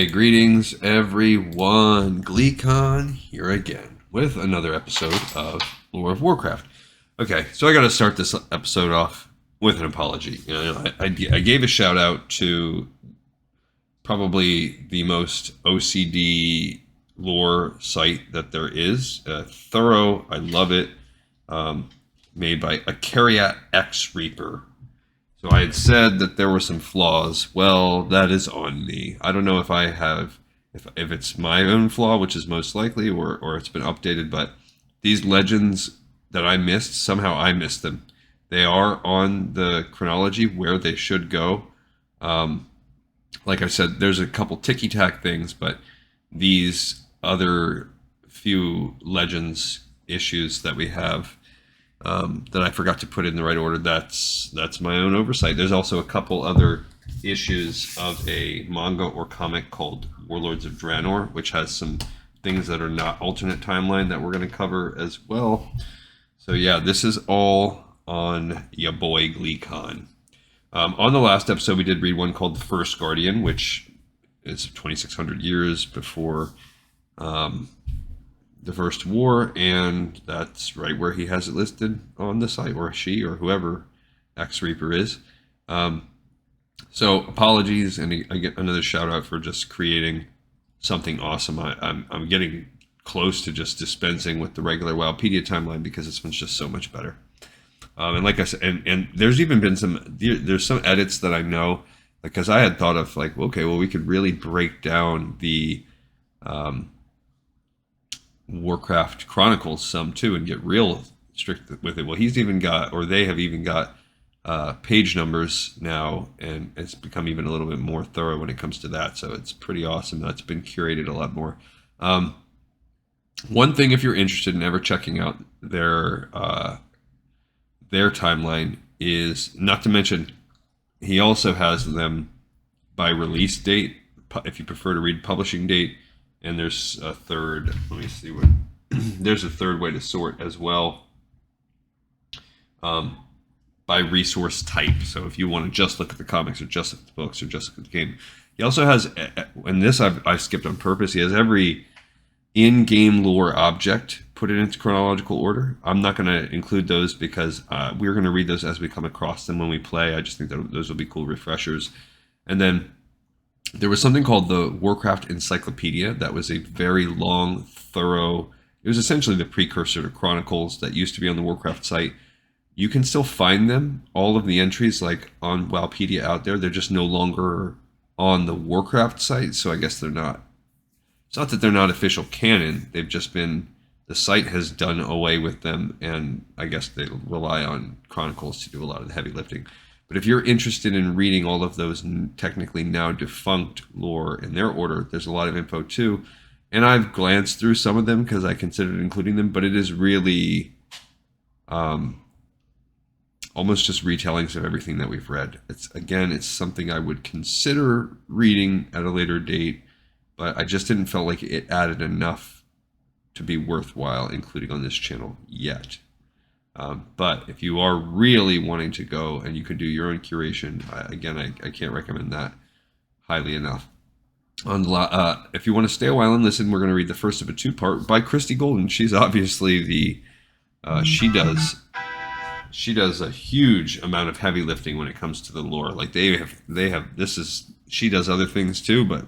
Hey, greetings everyone. GleeCon here again with another episode of Lore of Warcraft. Okay, so I got to start this episode off with an apology. I gave a shout out to probably the most OCD lore site that there is. Thorough, I love it. Made by Akariat X Reaper. So I had said that there were some flaws. Well, that is on me. I don't know if I have, if it's my own flaw, which is most likely, or it's been updated, but these legends that I missed, somehow I missed them. They are on the chronology where they should go. Like I said, there's a couple ticky-tack things, but these other few legends issues that we have, that I forgot to put in the right order. That's my own oversight. There's also a couple other issues of a manga or comic called Warlords of Draenor, which has some things that are not alternate timeline that we're going to cover as well. So yeah, this is all on ya boy GleeCon. On the last episode, we did read one called The First Guardian, which is 2,600 years before the First War, and that's right where he has it listed on the site, or she, or whoever X Reaper is. So apologies, and I get another shout out for just creating something awesome. I'm getting close to just dispensing with the regular Wowpedia timeline because this one's just so much better. And like I said, and there's even been there's some edits that I know, because I had thought of like, okay, well, we could really break down the Warcraft Chronicles some too and get real strict with it. Well, he's even got, or they have even got page numbers now, and it's become even a little bit more thorough when it comes to that. So it's pretty awesome. That's been curated a lot more. One thing, if you're interested in ever checking out their timeline, is not to mention he also has them by release date, if you prefer to read publishing date. And there's a third, let me see what, there's a third way to sort as well, by resource type. So if you want to just look at the comics, or just look at the books, or just look at the game. He also has, and this I've skipped on purpose, he has every in-game lore object put it into chronological order. I'm not going to include those because we're going to read those as we come across them when we play. I just think that those will be cool refreshers. And then there was something called the Warcraft Encyclopedia that was a very long, thorough, it was essentially the precursor to Chronicles that used to be on the Warcraft site. You can still find them, all of the entries, like on Wowpedia out there. They're just no longer on the Warcraft site, so I guess they're not. It's not that they're not official canon. They've just been, the site has done away with them, and I guess they rely on Chronicles to do a lot of the heavy lifting. But if you're interested in reading all of those technically now defunct lore in their order, there's a lot of info too. And I've glanced through some of them because I considered including them, but it is really almost just retellings of everything that we've read. It's something I would consider reading at a later date, but I just didn't feel like it added enough to be worthwhile including on this channel yet. But if you are really wanting to go and you can do your own curation, I can't recommend that highly enough. If you want to stay a while and listen, we're going to read the first of a two-part by Christy Golden. She's obviously the she does a huge amount of heavy lifting when it comes to the lore. Like they have she does other things too, but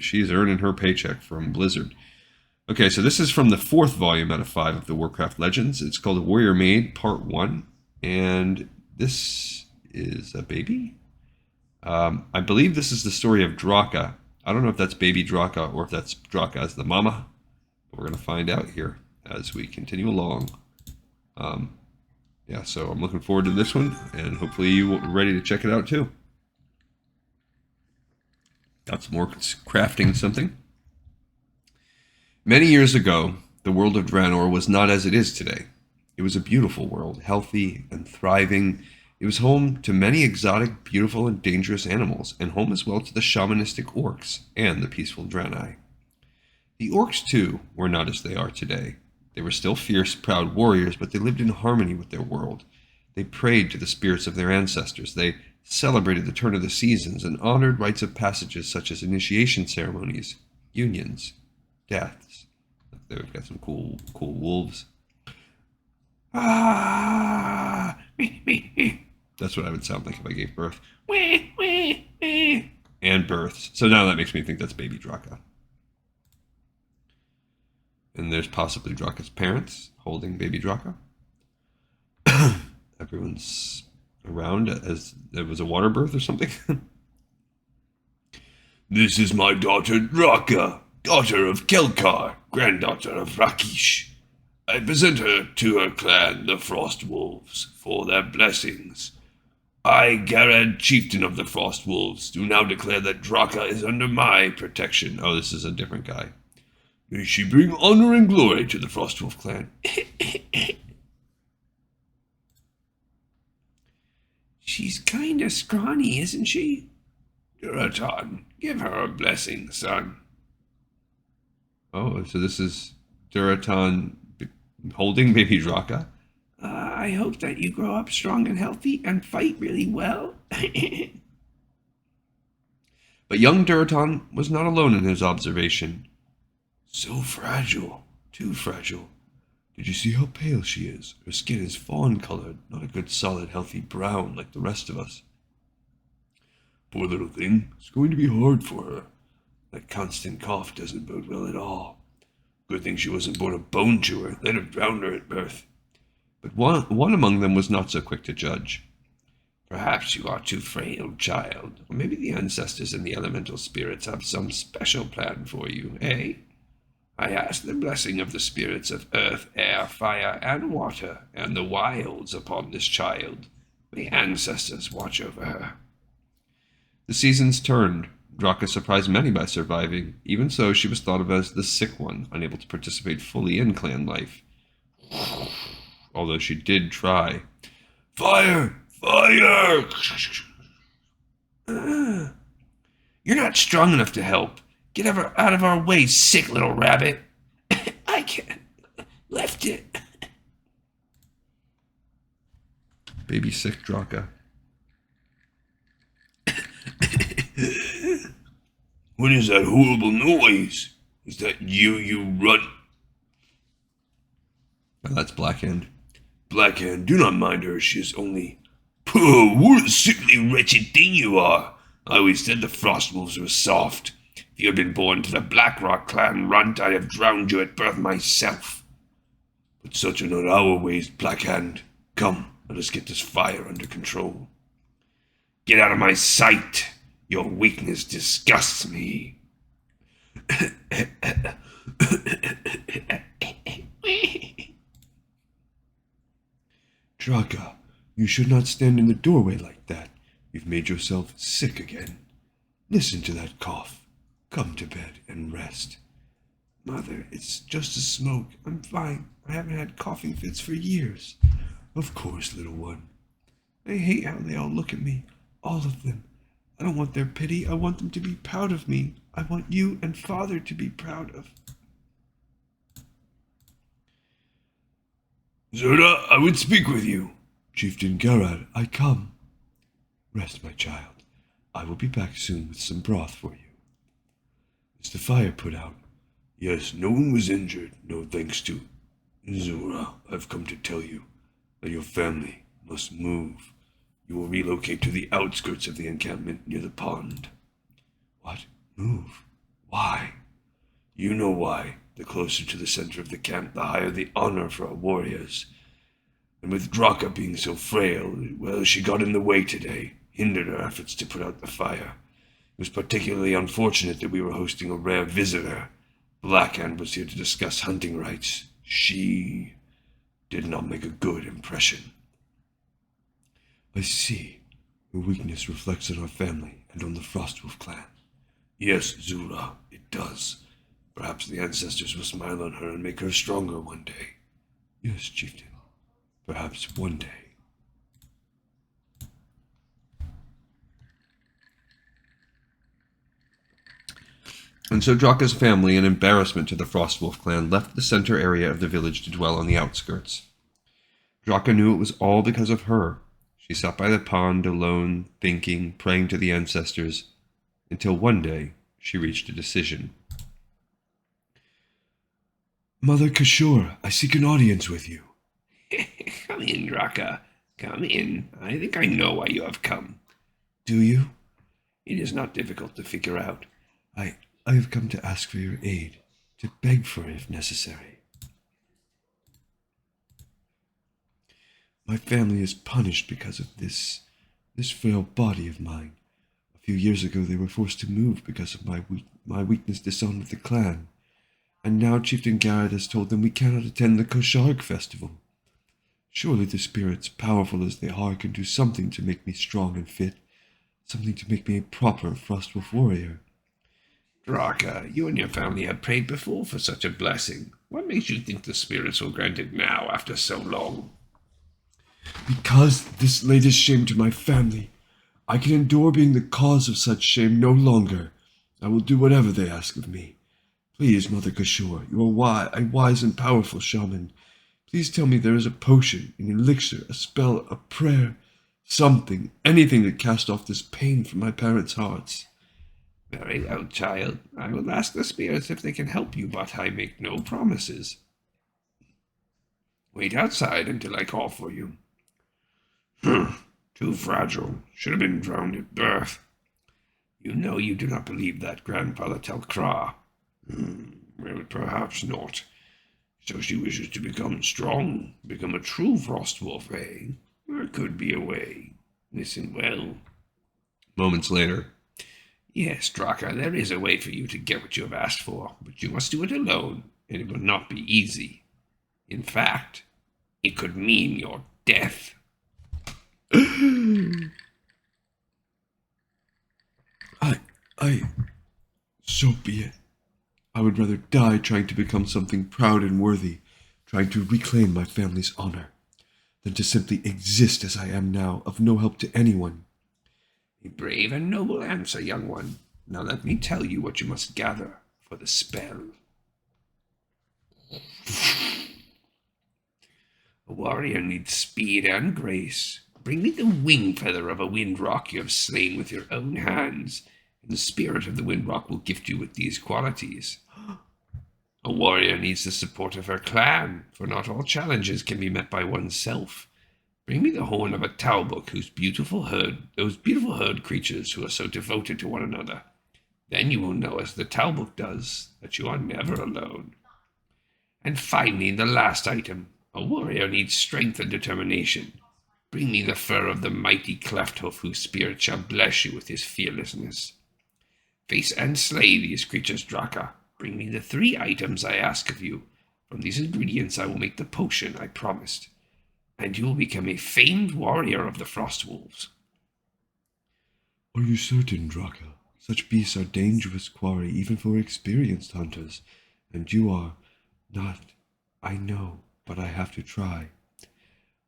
she's earning her paycheck from Blizzard. Okay, so this is from the 4th volume out of 5 of the Warcraft Legends. It's called Warrior Maid Part 1, and this is a baby? I believe this is the story of Draka. I don't know if that's baby Draka or if that's Draka as the mama. We're going to find out here as we continue along. Yeah, so I'm looking forward to this one, and hopefully you're ready to check it out too. Got some more crafting something. Many years ago, the world of Draenor was not as it is today. It was a beautiful world, healthy and thriving. It was home to many exotic, beautiful, and dangerous animals, and home as well to the shamanistic orcs and the peaceful Draenei. The orcs, too, were not as they are today. They were still fierce, proud warriors, but they lived in harmony with their world. They prayed to the spirits of their ancestors. They celebrated the turn of the seasons, and honored rites of passages such as initiation ceremonies, unions, deaths. There we've got some cool wolves. Ah! That's what I would sound like if I gave birth. And births. So now that makes me think that's baby Draka. And there's possibly Draka's parents holding baby Draka. Everyone's around as there was a water birth or something. This is my daughter Draka, daughter of Kelkar, granddaughter of Rakish. I present her to her clan, the Frost Wolves, for their blessings. I, Garad, chieftain of the Frost Wolves, do now declare that Draka is under my protection. Oh, this is a different guy. May she bring honor and glory to the Frostwolf clan. She's kinda scrawny, isn't she? Duratan, give her a blessing, son. Oh, so this is Duratan holding baby Draka? I hope that you grow up strong and healthy and fight really well. But young Duratan was not alone in his observation. So fragile, too fragile. Did you see how pale she is? Her skin is fawn-colored, not a good solid healthy brown like the rest of us. Poor little thing, it's going to be hard for her. That constant cough doesn't bode well at all. Good thing she wasn't born a bone chewer, they'd have drowned her at birth. But one among them was not so quick to judge. Perhaps you are too frail, child, or maybe the ancestors and the elemental spirits have some special plan for you, eh? I ask the blessing of the spirits of earth, air, fire, and water, and the wilds upon this child. May ancestors watch over her. The seasons turned. Draka surprised many by surviving. Even so, she was thought of as the sick one, unable to participate fully in clan life. Although she did try. Fire! Fire! You're not strong enough to help. Get out of our way, sick little rabbit. I can't. Left it. Baby sick Draka. What is that horrible noise? Is that you run? Oh, that's Blackhand. Blackhand, do not mind her. She is only... Poor, what a sickly, wretched thing you are. I always said the Frostwolves were soft. If you had been born to the Blackrock clan runt, I'd have drowned you at birth myself. But such are not our ways, Blackhand. Come, let us get this fire under control. Get out of my sight. Your weakness disgusts me. Draka, you should not stand in the doorway like that. You've made yourself sick again. Listen to that cough. Come to bed and rest. Mother, it's just a smoke. I'm fine. I haven't had coughing fits for years. Of course, little one. I hate how they all look at me. All of them. I don't want their pity. I want them to be proud of me. I want you and Father to be proud of. Zura, I would speak with you. Chieftain Garad, I come. Rest, my child. I will be back soon with some broth for you. Is the fire put out? Yes, no one was injured, no thanks to Zura. I've come to tell you that your family must move. You will relocate to the outskirts of the encampment near the pond. What? Move? Why? You know why. The closer to the center of the camp, the higher the honor for our warriors. And with Draka being so frail, well, she got in the way today, hindered our efforts to put out the fire. It was particularly unfortunate that we were hosting a rare visitor. Blackhand was here to discuss hunting rights. She did not make a good impression. I see. Her weakness reflects on our family and on the Frostwolf clan. Yes, Zura, it does. Perhaps the ancestors will smile on her and make her stronger one day. Yes, chieftain. Perhaps one day. And so Draka's family, an embarrassment to the Frostwolf clan, left the center area of the village to dwell on the outskirts. Draka knew it was all because of her. She sat by the pond alone, thinking, praying to the ancestors, until one day she reached a decision. Mother Kishore, I seek an audience with you. Come in, Draka. Come in. I think I know why you have come. Do you? It is not difficult to figure out. I have come to ask for your aid, to beg for it if necessary. My family is punished because of this frail body of mine. A few years ago they were forced to move because of my weakness dishonored the clan. And now Chieftain Garrett has told them we cannot attend the Kosharg festival. Surely the spirits, powerful as they are, can do something to make me strong and fit, something to make me a proper Frostwolf warrior. Draka, you and your family have prayed before for such a blessing. What makes you think the spirits will grant it now after so long? Because this latest shame to my family. I can endure being the cause of such shame no longer. I will do whatever they ask of me. Please, Mother Kishore, you are a wise and powerful shaman. Please tell me there is a potion, an elixir, a spell, a prayer, something, anything to cast off this pain from my parents' hearts. Very well, child. I will ask the spirits if they can help you, but I make no promises. Wait outside until I call for you. Too fragile. Should have been drowned at birth. You know you do not believe that grandfather tell Kra. Well, perhaps not. So she wishes to become strong, become a true Frostwolf, eh? There could be a way. Listen well. Moments later. Yes, Draka, there is a way for you to get what you have asked for, but you must do it alone, and it will not be easy. In fact, it could mean your death. So be it. I would rather die trying to become something proud and worthy, trying to reclaim my family's honor, than to simply exist as I am now, of no help to anyone. A brave and noble answer, young one. Now let me tell you what you must gather for the spell. A warrior needs speed and grace. Bring me the wing feather of a wind rock you have slain with your own hands, and the spirit of the wind rock will gift you with these qualities. A warrior needs the support of her clan, for not all challenges can be met by oneself. Bring me the horn of a Talbuk those beautiful herd creatures who are so devoted to one another. Then you will know, as the Talbuk does, that you are never alone. And finally, the last item. A warrior needs strength and determination. Bring me the fur of the mighty Clefthoof, whose spirit shall bless you with his fearlessness. Face and slay these creatures, Draka. Bring me the 3 items I ask of you. From these ingredients I will make the potion I promised, and you will become a famed warrior of the Frostwolves. Are you certain, Draka? Such beasts are dangerous quarry even for experienced hunters, and you are not. I know, but I have to try.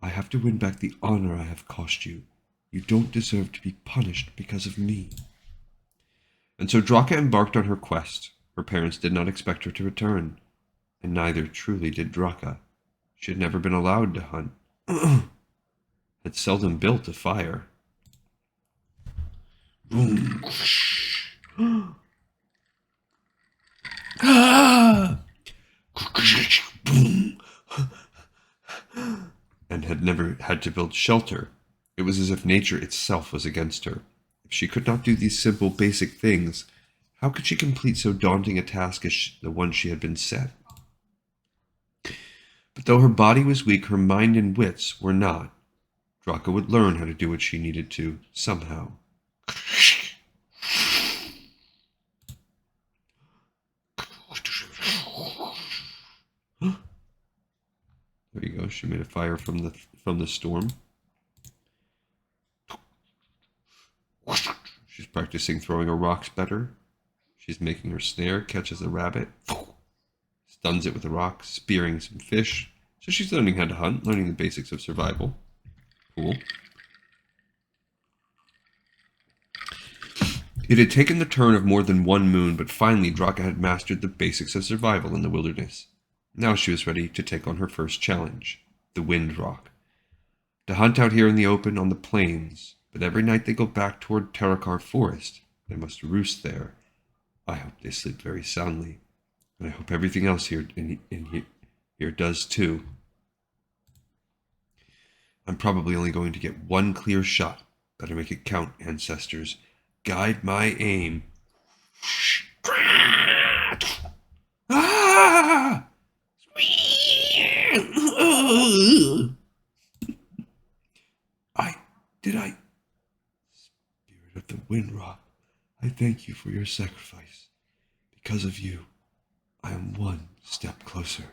I have to win back the honor I have cost you. You don't deserve to be punished because of me. And so Draka embarked on her quest. Her parents did not expect her to return, and neither truly did Draka. She had never been allowed to hunt, had seldom built a fire. Boom. Boom. And had never had to build shelter. It was as if nature itself was against her. If she could not do these simple, basic things, how could she complete so daunting a task as the one she had been set? But though her body was weak, her mind and wits were not. Draka would learn how to do what she needed to, somehow. There you go. She made a fire from the storm. She's practicing throwing her rocks better. She's making her snare, catches a rabbit, stuns it with a rock, spearing some fish. So she's learning how to hunt, learning the basics of survival. Cool. It had taken the turn of more than one moon, but finally Draka had mastered the basics of survival in the wilderness. Now she was ready to take on her first challenge, the wind rock. to hunt out here in the open on the plains, but every night they go back toward Terakar Forest. They must roost there. I hope they sleep very soundly, and I hope everything else here here does too. I'm probably only going to get one clear shot. Better make it count, ancestors. Guide my aim. Ah! I, Spirit of the Windrock, I thank you for your sacrifice. Because of you, I am one step closer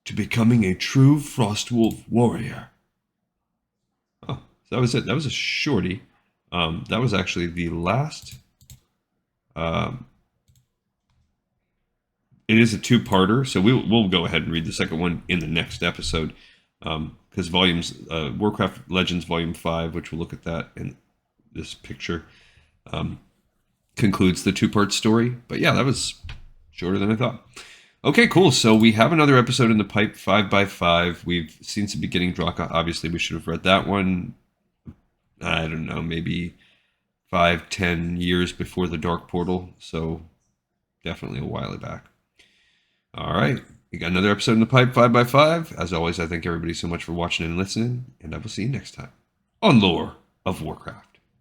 to becoming a true Frostwolf warrior. Oh, that was it. That was a shorty. That was actually the last. It is a two-parter, so we'll go ahead and read the second one in the next episode. Because Warcraft Legends Volume 5, which we'll look at that in this picture, concludes the two-part story. But yeah, that was shorter than I thought. Okay, cool. So we have another episode in the pipe, 5x5. We've seen some beginning Draka. Obviously, we should have read that one, I don't know, maybe 5-10 years before the Dark Portal. So definitely a while back. All right. We got another episode in the pipe, 5x5. As always, I thank everybody so much for watching and listening, and I will see you next time on Lore of Warcraft.